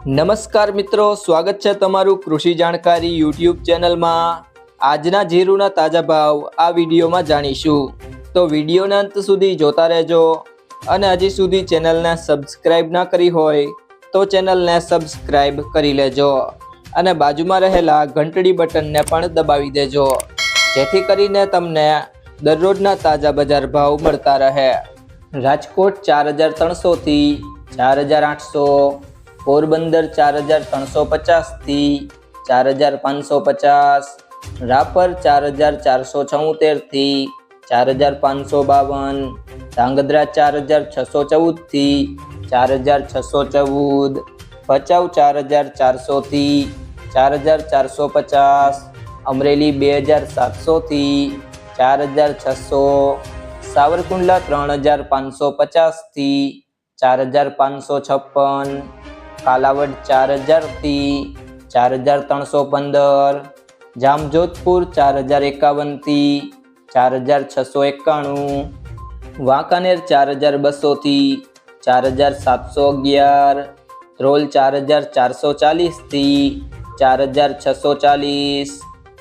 નમસ્કાર મિત્રો, સ્વાગત છે તમારું કૃષિ જાણકારી યુટ્યુબ ચેનલમાં। આજના જીરુના તાજા ભાવ આ વિડીયોમાં જાણીશું, તો વિડીયોના અંત સુધી જોતા રહેજો। અને હજી સુધી ચેનલને સબસ્ક્રાઇબ ના કરી હોય તો ચેનલને સબસ્ક્રાઇબ કરી લેજો અને બાજુમાં રહેલા ઘંટડી બટનને પણ દબાવી દેજો, જેથી કરીને તમને દરરોજના તાજા બજાર ભાવ મળતા રહે। રાજકોટ 4300 થી 4800, પોરબંદર 4350 થી 4550, રાપર 4474 થી 4552, ધાંગધ્રા 4614 થી 4614, ભચાઉ 4400 થી 4450, અમરેલી 2700 થી 4600, સાવરકુંડલા 3550 થી 4556, કાલાવડ 4000 થી 4315, જામજોધપુર 4051 થી 4691, વાંકાનેર 4200 થી 4711, ધ્રોલ 4440 થી 4640,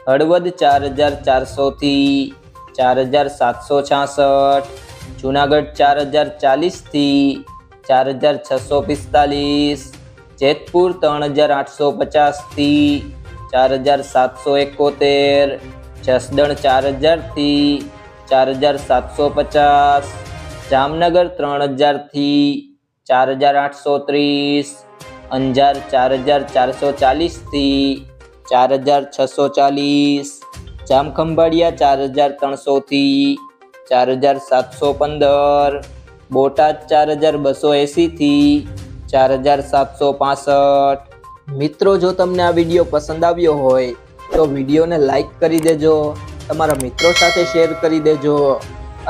હળવદ 4400 થી 4766, જુનાગઢ 4040 થી 4645, જેતપુર 3850 થી 4771, જસદણ 4000 થી 4750, જામનગર 3000 થી 4830, અંજાર 4440 થી 4640, જામખંભાળિયા 4300 થી 4715, બોટાદ 4280 થી 4765। મિત્રો, જો તમને આ વિડીયો પસંદ આવ્યો હોય તો વિડીયોને લાઈક કરી દેજો, તમારા મિત્રો સાથે શેર કરી દેજો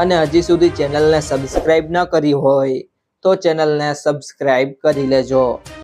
અને હજી સુધી ચેનલને સબસ્ક્રાઇબ ન કરી હોય તો ચેનલને સબસ્ક્રાઇબ કરી લેજો।